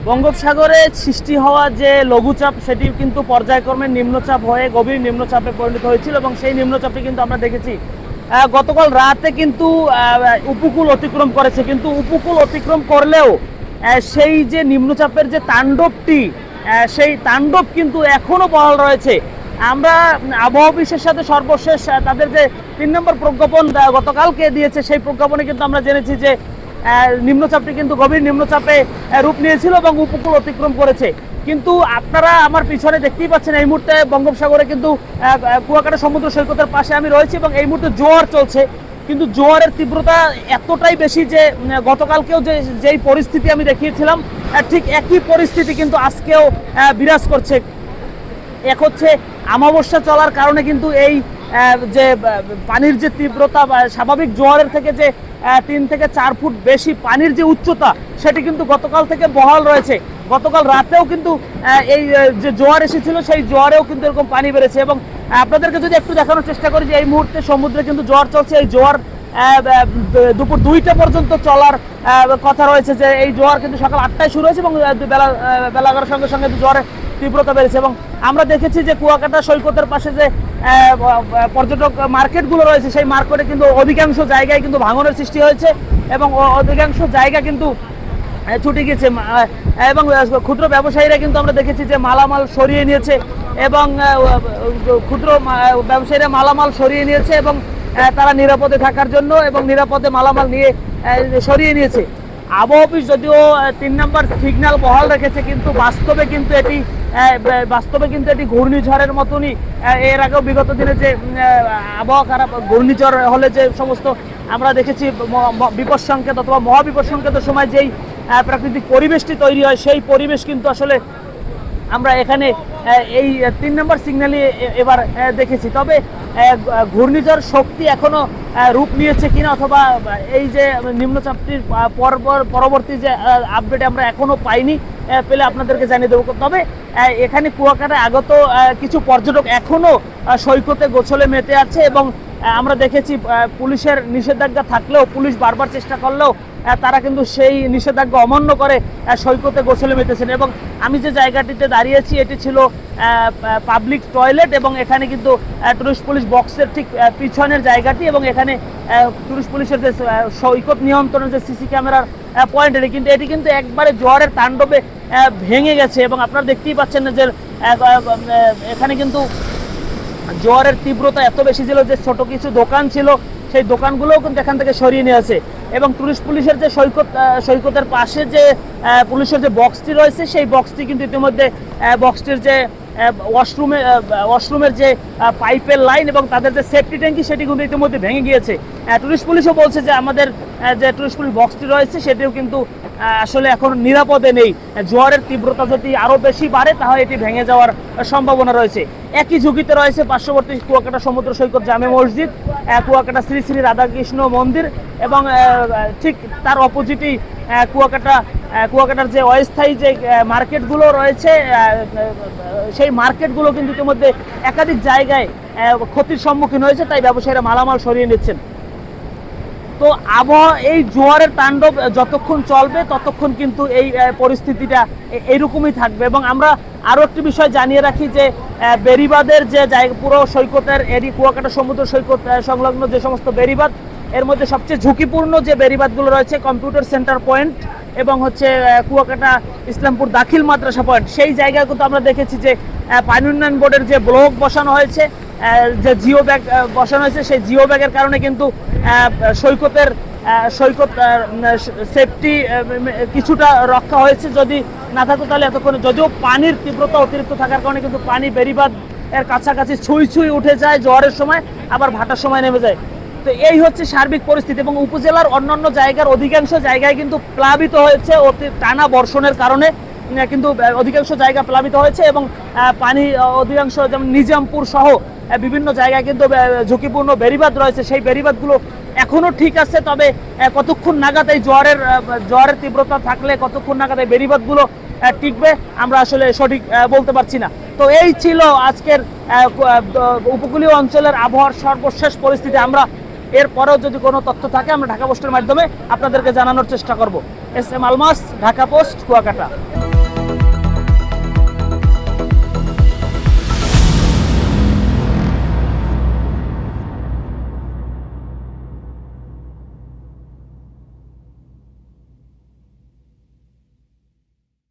বঙ্গোপসাগরে সৃষ্টি হওয়া যে লঘুচাপ সেটি কিন্তু পর্যায়ক্রমে নিম্নচাপ হয়ে গভীর নিম্নচাপে পরিণত হয়েছিল এবং সেই নিম্নচাপটি কিন্তু আমরা দেখেছি গতকাল রাতে কিন্তু উপকূল অতিক্রম করেছে, কিন্তু উপকূল অতিক্রম করলেও সেই যে নিম্নচাপের যে তাণ্ডবটি সেই তাণ্ডব কিন্তু এখনো বহাল রয়েছে। আমরা আবহাওয়া অফিসের সাথে সর্বশেষ তাদের যে 3 নম্বর প্রজ্ঞাপন গতকালকে দিয়েছে সেই প্রজ্ঞাপনে কিন্তু আমরা জেনেছি যে নিম্নচাপটি কিন্তু গভীর নিম্নচাপে রূপ নিয়েছিল এবং উপকূল অতিক্রম করেছে। কিন্তু আপনারা আমার পিছনে দেখতেই পাচ্ছেন এই মুহূর্তে বঙ্গোপসাগরে কিন্তু কুয়াকাটা সমুদ্র সৈকতের পাশে আমি রয়েছি এবং এই মুহূর্তে জোয়ার চলছে, কিন্তু জোয়ারের তীব্রতা এতটাই বেশি যে গতকালকেও যেই পরিস্থিতি আমি দেখিয়েছিলাম ঠিক একই পরিস্থিতি কিন্তু আজকেও বিরাজ করছে। এক হচ্ছে অমাবস্যা চলার কারণে কিন্তু এই যে পানির যে তীব্রতা বা স্বাভাবিক জোয়ারের থেকে যে 3 থেকে 4 ফুট বেশি পানির যে উচ্চতা সেটি কিন্তু গতকাল থেকে বহাল রয়েছে। গতকাল রাতেও কিন্তু এই যে জোয়ার এসেছিল সেই জোয়ারেও কিন্তু এরকম পানি বেড়েছে এবং আপনাদেরকে যদি একটু দেখানোর চেষ্টা করি যে এই মুহূর্তে সমুদ্রে কিন্তু জোয়ার চলছে। এই জোয়ার দুপুর 2টা পর্যন্ত চলার কথা রয়েছে, যে এই জোয়ার কিন্তু সকাল 8টায় শুরু হয়েছে এবং বেলা 11টার সঙ্গে সঙ্গে জোয়ারের তীব্রতা বেড়েছে। এবং আমরা দেখেছি যে কুয়াকাটা সৈকতের পাশে যে পর্যটক মার্কেটগুলো রয়েছে সেই মার্কেটে কিন্তু অধিকাংশ জায়গায় কিন্তু ভাঙনের সৃষ্টি হয়েছে এবং অধিকাংশ জায়গা কিন্তু ছুটে গেছে এবং ক্ষুদ্র ব্যবসায়ীরা কিন্তু আমরা দেখেছি যে মালামাল সরিয়ে নিয়েছে এবং ক্ষুদ্র ব্যবসায়ীরা মালামাল সরিয়ে নিয়েছে এবং তারা নিরাপদে থাকার জন্য এবং নিরাপদে মালামাল নিয়ে সরিয়ে নিয়েছে। আবহাওয়া অফিস যদিও 3 নম্বর সিগন্যাল বহাল রেখেছে, কিন্তু বাস্তবে কিন্তু এটি ঘূর্ণিঝড়ের মতনই। এর আগেও বিগত দিনে যে আবহাওয়া খারাপ ঘূর্ণিঝড় হলে যে সমস্ত আমরা দেখেছি বিপদ সংকেত অথবা মহাবিপদ সংকেতের সময় যেই প্রাকৃতিক পরিবেশটি তৈরি হয় সেই পরিবেশ কিন্তু আসলে আমরা এখানে এই 3 নম্বর সিগন্যালে এবার দেখেছি। তবে ঘূর্ণিঝড় শক্তি এখনো রূপ নিয়েছে কিনা অথবা এই যে নিম্নচাপটির পরবর্তী যে আপডেট আমরা এখনো পাইনি, পেলে আপনাদেরকে জানিয়ে দেবো। তবে এখানে কুয়াকাটায় আগত কিছু পর্যটক এখনো সৈকতে গোসলে মেতে আছে এবং আমরা দেখেছি পুলিশের নিষেধাজ্ঞা থাকলেও পুলিশ বারবার চেষ্টা করলেও তারা কিন্তু সেই নিষেধাজ্ঞা অমান্য করে সৈকতে গোসলে মেতেছেন। এবং আমি যে জায়গাটিতে দাঁড়িয়েছি এটি ছিল পাবলিক টয়লেট এবং এখানে কিন্তু টুরিস্ট পুলিশ বক্সের ঠিক পিছনের জায়গাটি এবং এখানে টুরিস্ট পুলিশের যে সৈকত নিয়ন্ত্রণের যে সিসি ক্যামেরার পয়েন্ট এটি কিন্তু একবারে জোয়ারের তাণ্ডবে ভেঙে গেছে এবং আপনারা দেখতেই পাচ্ছেন যে এখানে কিন্তু জোয়ারের তীব্রতা এত বেশি ছিল যে ছোট কিছু দোকান ছিল সেই দোকানগুলোও কিন্তু এখান থেকে সরিয়ে নিয়ে আছে এবং টুরিস্ট পুলিশের যে সৈকতের পাশে যে পুলিশের যে বক্সটি রয়েছে সেই বক্সটি কিন্তু ইতিমধ্যে বক্সটির যে ওয়াশরুমের যে পাইপের লাইন এবং তাদের যে সেফটি ট্যাঙ্কি সেটি কিন্তু ইতিমধ্যে ভেঙে গিয়েছে। টুরিস্ট পুলিশও বলছে যে আমাদের যে টুরিস্ট পুলিশ বক্সটি রয়েছে সেটিও কিন্তু আসলে এখন নিরাপদে নেই। জোয়ারের তীব্রতা যদি আরও বেশি বাড়ে তাহলে এটি ভেঙে যাওয়ার সম্ভাবনা রয়েছে। একই ঝুঁকিতে রয়েছে পার্শ্ববর্তী কুয়াকাটা সমুদ্র সৈকত জামে মসজিদ, কুয়াকাটা শ্রী শ্রী রাধাকৃষ্ণ মন্দির এবং ঠিক তার অপোজিটেই কুয়াকাটার যে অস্থায়ী যে মার্কেটগুলো রয়েছে সেই মার্কেটগুলো কিন্তু ইতিমধ্যে একাধিক জায়গায় ক্ষতির সম্মুখীন হয়েছে, তাই ব্যবসায়ীরা মালামাল সরিয়ে নিচ্ছেন। তো আবহাওয়া এই জোয়ারের তাণ্ডব যতক্ষণ চলবে ততক্ষণ কিন্তু এই পরিস্থিতিটা এইরকমই থাকবে। এবং আমরা আরও একটি বিষয় জানিয়ে রাখি যে বেড়িবাঁধের যে জায়গা পুরো সৈকতের কুয়াকাটা সমুদ্র সৈকত সংলগ্ন যে সমস্ত বেড়িবাঁধ এর মধ্যে সবচেয়ে ঝুঁকিপূর্ণ যে বেড়িবাঁধগুলো রয়েছে কম্পিউটার সেন্টার পয়েন্ট এবং হচ্ছে কুয়াকাটা ইসলামপুর দাখিল মাদ্রাসা পয়েন্ট, সেই জায়গায় কিন্তু আমরা দেখেছি যে পানি উন্নয়ন বোর্ডের যে ব্লক বসানো হয়েছে, যে জিও ব্যাগ বসানো হয়েছে সেই জিও ব্যাগের কারণে কিন্তু সৈকত সেফটি কিছুটা রক্ষা হয়েছে। যদি না থাকতো তাহলে এতক্ষণে, যদিও পানির তীব্রতা অতিরিক্ত থাকার কারণে কিন্তু পানি বেড়িবাঁধ এর কাছাকাছি ছুঁই উঠে যায় জোয়ারের সময়, আবার ভাটার সময় নেমে যায়। তো এই হচ্ছে সার্বিক পরিস্থিতি এবং উপজেলার অন্যান্য জায়গার অধিকাংশ জায়গায় কিন্তু প্লাবিত হয়েছে টানা বর্ষণের কারণে, কিন্তু অধিকাংশ জায়গা প্লাবিত হয়েছে এবং পানি অধিকাংশ যেমন নিজামপুর সহ বিভিন্ন জায়গায় কিন্তু ঝুঁকিপূর্ণ বেড়িবাঁধ রয়েছে, সেই বেড়িবাঁধগুলো এখনও ঠিক আছে। তবে কতক্ষণ নাগাদ এই জোয়ারের তীব্রতা থাকলে কতক্ষণ নাগাদ এই বেড়িবাঁধগুলো টিকবে আমরা আসলে সঠিক বলতে পারছি না। তো এই ছিল আজকের উপকূলীয় অঞ্চলের আবহাওয়ার সর্বশেষ পরিস্থিতি। আমরা এরপরেও যদি কোনো তথ্য থাকে আমরা ঢাকা পোস্টের মাধ্যমে আপনাদেরকে জানানোর চেষ্টা করব। S M Almas, Dhaka post, Kuakata.